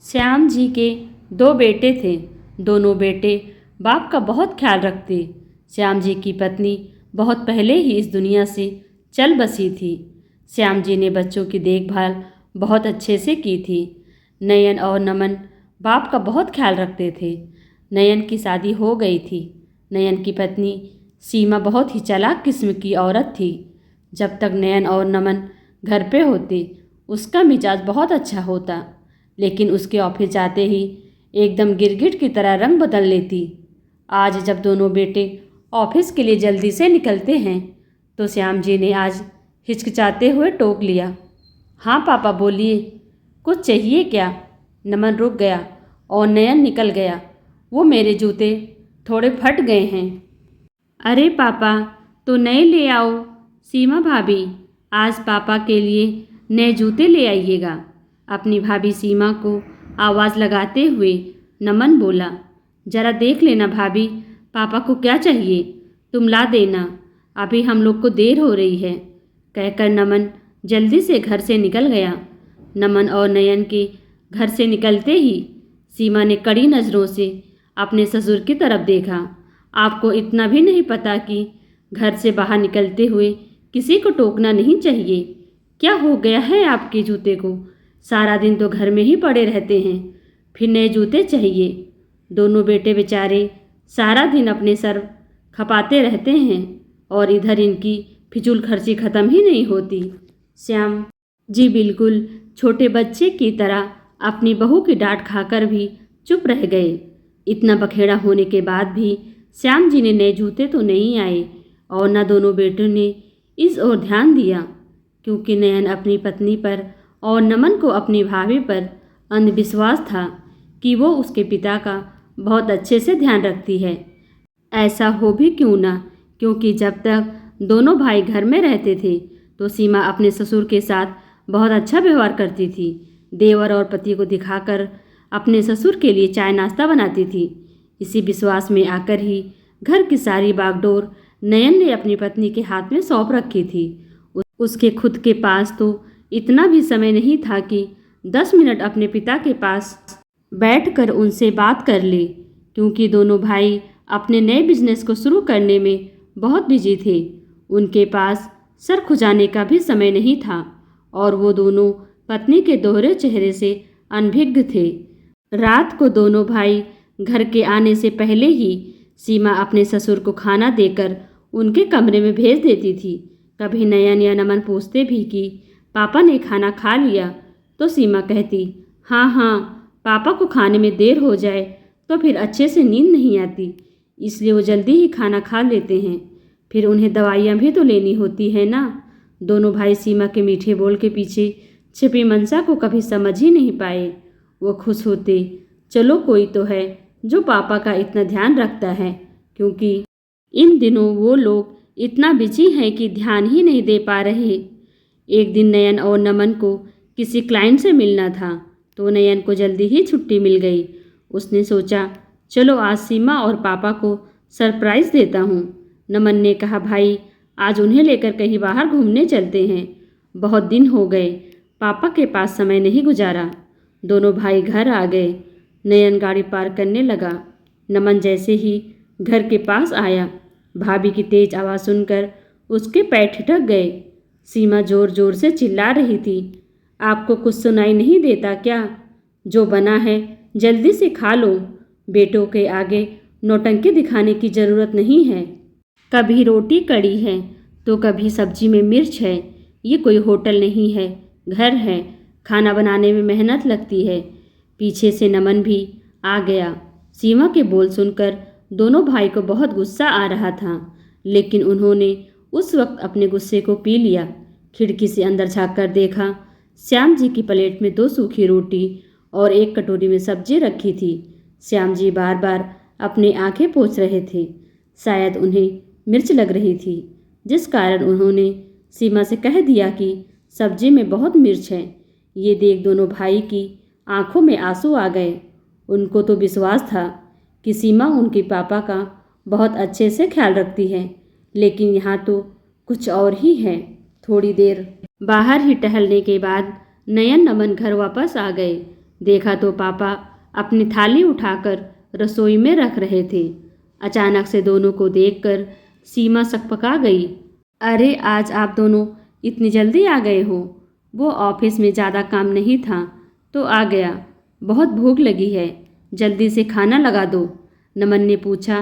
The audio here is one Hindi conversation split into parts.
श्याम जी के दो बेटे थे। दोनों बेटे बाप का बहुत ख्याल रखते। श्याम जी की पत्नी बहुत पहले ही इस दुनिया से चल बसी थी। श्याम जी ने बच्चों की देखभाल बहुत अच्छे से की थी। नयन और नमन बाप का बहुत ख्याल रखते थे। नयन की शादी हो गई थी। नयन की पत्नी सीमा बहुत ही चालाक किस्म की औरत थी। जब तक नयन और नमन घर पे होते उसका मिजाज बहुत अच्छा होता, लेकिन उसके ऑफिस जाते ही एकदम गिरगिट की तरह रंग बदल लेती। आज जब दोनों बेटे ऑफिस के लिए जल्दी से निकलते हैं तो श्याम जी ने आज हिचकिचाते हुए टोक लिया। हाँ पापा बोलिए, कुछ चाहिए क्या? नमन रुक गया और नयन निकल गया। वो मेरे जूते थोड़े फट गए हैं। अरे पापा तो नए ले आओ। सीमा भाभी, आज पापा के लिए नए जूते ले आइएगा। अपनी भाभी सीमा को आवाज़ लगाते हुए नमन बोला। जरा देख लेना भाभी, पापा को क्या चाहिए, तुम ला देना, अभी हम लोग को देर हो रही है। कहकर नमन जल्दी से घर से निकल गया। नमन और नयन के घर से निकलते ही सीमा ने कड़ी नज़रों से अपने ससुर की तरफ देखा। आपको इतना भी नहीं पता कि घर से बाहर निकलते हुए किसी को टोकना नहीं चाहिए? क्या हो गया है आपके जूते को? सारा दिन तो घर में ही पड़े रहते हैं, फिर नए जूते चाहिए। दोनों बेटे बेचारे सारा दिन अपने सर खपाते रहते हैं और इधर इनकी फिजूल खर्ची ख़त्म ही नहीं होती। श्याम जी बिल्कुल छोटे बच्चे की तरह अपनी बहू की डांट खाकर भी चुप रह गए। इतना बखेड़ा होने के बाद भी श्याम जी ने नए जूते तो नहीं आए और न दोनों बेटों ने इस ओर ध्यान दिया, क्योंकि नयन अपनी पत्नी पर और नमन को अपनी भाभी पर अंधविश्वास था कि वो उसके पिता का बहुत अच्छे से ध्यान रखती है। ऐसा हो भी क्यों ना, क्योंकि जब तक दोनों भाई घर में रहते थे तो सीमा अपने ससुर के साथ बहुत अच्छा व्यवहार करती थी। देवर और पति को दिखाकर अपने ससुर के लिए चाय नाश्ता बनाती थी। इसी विश्वास में आकर ही घर की सारी बागडोर नयन ने अपनी पत्नी के हाथ में सौंप रखी थी। उसके खुद के पास तो इतना भी समय नहीं था कि 10 मिनट अपने पिता के पास बैठकर उनसे बात कर ले, क्योंकि दोनों भाई अपने नए बिजनेस को शुरू करने में बहुत बिजी थे। उनके पास सर खुजाने का भी समय नहीं था और वो दोनों पत्नी के दोहरे चेहरे से अनभिज्ञ थे। रात को दोनों भाई घर के आने से पहले ही सीमा अपने ससुर को खाना देकर उनके कमरे में भेज देती थी। कभी नयन या नमन पूछते भी कि पापा ने खाना खा लिया, तो सीमा कहती हाँ हाँ, पापा को खाने में देर हो जाए तो फिर अच्छे से नींद नहीं आती, इसलिए वो जल्दी ही खाना खा लेते हैं। फिर उन्हें दवाइयाँ भी तो लेनी होती है ना। दोनों भाई सीमा के मीठे बोल के पीछे छिपी मंशा को कभी समझ ही नहीं पाए। वो खुश होते, चलो कोई तो है जो पापा का इतना ध्यान रखता है, क्योंकि इन दिनों वो लोग इतना बिजी हैं कि ध्यान ही नहीं दे पा रहे। एक दिन नयन और नमन को किसी क्लाइंट से मिलना था, तो नयन को जल्दी ही छुट्टी मिल गई। उसने सोचा चलो आज सीमा और पापा को सरप्राइज़ देता हूँ। नमन ने कहा भाई आज उन्हें लेकर कहीं बाहर घूमने चलते हैं, बहुत दिन हो गए पापा के पास समय नहीं गुजारा। दोनों भाई घर आ गए। नयन गाड़ी पार्क करने लगा। नमन जैसे ही घर के पास आया, भाभी की तेज आवाज़ सुनकर उसके पैर ठिठक गए। सीमा ज़ोर ज़ोर से चिल्ला रही थी, आपको कुछ सुनाई नहीं देता क्या? जो बना है जल्दी से खा लो, बेटों के आगे नौटंकी दिखाने की ज़रूरत नहीं है। कभी रोटी कड़ी है तो कभी सब्जी में मिर्च है। ये कोई होटल नहीं है, घर है। खाना बनाने में मेहनत लगती है। पीछे से नमन भी आ गया। सीमा के बोल सुनकर दोनों भाई को बहुत गुस्सा आ रहा था, लेकिन उन्होंने उस वक्त अपने गुस्से को पी लिया। खिड़की से अंदर झांककर देखा, श्याम जी की प्लेट में 2 सूखी रोटी और 1 कटोरी में सब्जी रखी थी। श्याम जी बार बार अपनी आंखें पोंछ रहे थे। शायद उन्हें मिर्च लग रही थी, जिस कारण उन्होंने सीमा से कह दिया कि सब्जी में बहुत मिर्च है। ये देख दोनों भाई की आंखों में आंसू आ गए। उनको तो विश्वास था कि सीमा उनके पापा का बहुत अच्छे से ख्याल रखती है, लेकिन यहाँ तो कुछ और ही है। थोड़ी देर बाहर ही टहलने के बाद नयन नमन घर वापस आ गए। देखा तो पापा अपनी थाली उठाकर रसोई में रख रहे थे। अचानक से दोनों को देखकर सीमा सकपका गई। अरे आज आप दोनों इतनी जल्दी आ गए हो? वो ऑफिस में ज़्यादा काम नहीं था तो आ गया। बहुत भूख लगी है, जल्दी से खाना लगा दो। नमन ने पूछा।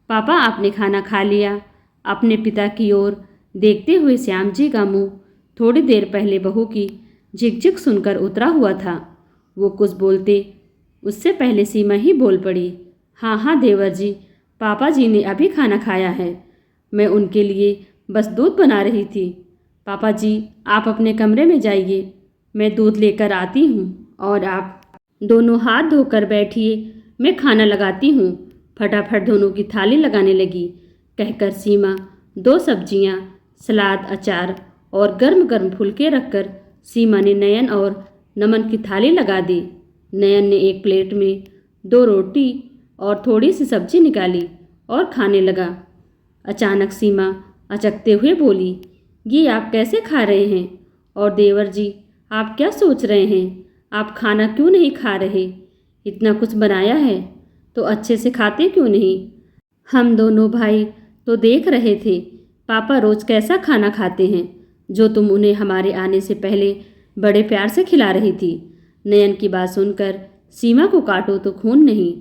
पापा आपने खाना खा लिया? अपने पिता की ओर देखते हुए श्याम जी का मुंह थोड़ी देर पहले बहू की झिकझिक सुनकर उतरा हुआ था। वो कुछ बोलते उससे पहले सीमा ही बोल पड़ी। हाँ हाँ देवर जी, पापा जी ने अभी खाना खाया है। मैं उनके लिए बस दूध बना रही थी। पापा जी आप अपने कमरे में जाइए, मैं दूध लेकर आती हूँ और आप दोनों हाथ धोकर बैठिए, मैं खाना लगाती हूँ। फटाफट दोनों की थाली लगाने लगी। कहकर सीमा 2 सब्जियाँ, सलाद, अचार और गर्म गर्म फुलके रखकर सीमा ने नयन और नमन की थाली लगा दी। नयन ने एक प्लेट में 2 रोटी और थोड़ी सी सब्जी निकाली और खाने लगा। अचानक सीमा अचकते हुए बोली, ये आप कैसे खा रहे हैं? और देवर जी आप क्या सोच रहे हैं? आप खाना क्यों नहीं खा रहे? इतना कुछ बनाया है तो अच्छे से खाते क्यों नहीं? हम दोनों भाई तो देख रहे थे पापा रोज़ कैसा खाना खाते हैं, जो तुम उन्हें हमारे आने से पहले बड़े प्यार से खिला रही थी। नयन की बात सुनकर सीमा को काटो तो खून नहीं।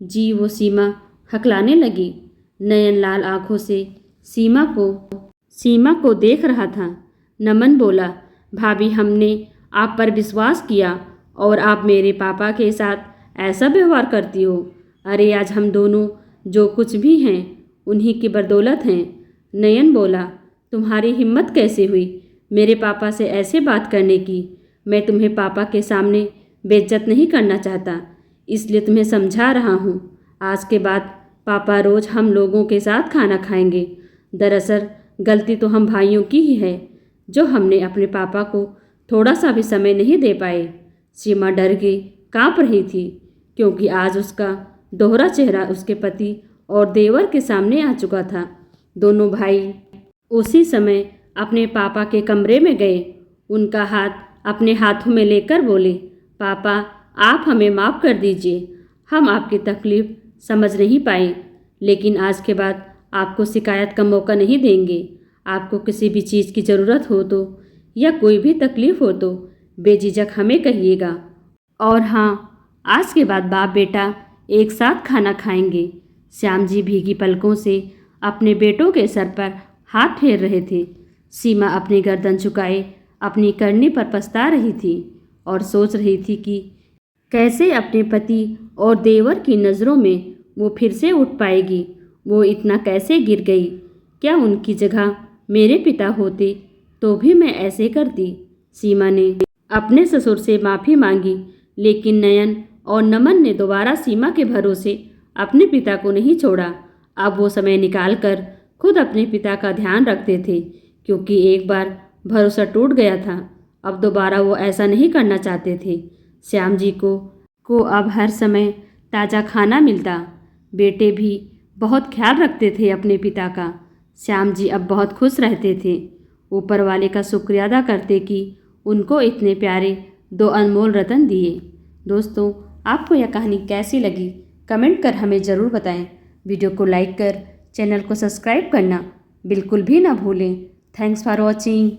जी वो सीमा हकलाने लगी। नयन लाल आंखों से सीमा को देख रहा था। नमन बोला, भाभी हमने आप पर विश्वास किया और आप मेरे पापा के साथ ऐसा व्यवहार करती हो। अरे आज हम दोनों जो कुछ भी हैं उन्हीं की बदौलत हैं। नयन बोला, तुम्हारी हिम्मत कैसे हुई मेरे पापा से ऐसे बात करने की? मैं तुम्हें पापा के सामने बेइज्जत नहीं करना चाहता, इसलिए तुम्हें समझा रहा हूँ। आज के बाद पापा रोज़ हम लोगों के साथ खाना खाएंगे। दरअसल गलती तो हम भाइयों की ही है, जो हमने अपने पापा को थोड़ा सा भी समय नहीं दे पाए। सीमा डर गई, काँप रही थी, क्योंकि आज उसका दोहरा चेहरा उसके पति और देवर के सामने आ चुका था। दोनों भाई उसी समय अपने पापा के कमरे में गए। उनका हाथ अपने हाथों में लेकर बोले, पापा आप हमें माफ़ कर दीजिए, हम आपकी तकलीफ़ समझ नहीं पाए, लेकिन आज के बाद आपको शिकायत का मौका नहीं देंगे। आपको किसी भी चीज़ की ज़रूरत हो तो या कोई भी तकलीफ़ हो तो बेझिझक हमें कहिएगा। और हाँ, आज के बाद बाप बेटा एक साथ खाना खाएंगे। श्याम जी भीगी पलकों से अपने बेटों के सर पर हाथ फेर रहे थे। सीमा अपनी गर्दन झुकाए अपनी करनी पर पछता रही थी और सोच रही थी कि कैसे अपने पति और देवर की नज़रों में वो फिर से उठ पाएगी। वो इतना कैसे गिर गई? क्या उनकी जगह मेरे पिता होते तो भी मैं ऐसे करती? सीमा ने अपने ससुर से माफ़ी मांगी, लेकिन नयन और नमन ने दोबारा सीमा के भरोसे अपने पिता को नहीं छोड़ा। अब वो समय निकालकर खुद अपने पिता का ध्यान रखते थे, क्योंकि एक बार भरोसा टूट गया था। अब दोबारा वो ऐसा नहीं करना चाहते थे। श्याम जी को अब हर समय ताज़ा खाना मिलता। बेटे भी बहुत ख्याल रखते थे अपने पिता का। श्याम जी अब बहुत खुश रहते थे। ऊपर वाले का शुक्रिया अदा करते कि उनको इतने प्यारे 2 अनमोल रतन दिए। दोस्तों आपको यह कहानी कैसी लगी कमेंट कर हमें ज़रूर बताएं। वीडियो को लाइक कर चैनल को सब्सक्राइब करना बिल्कुल भी ना भूलें। Thanks for watching.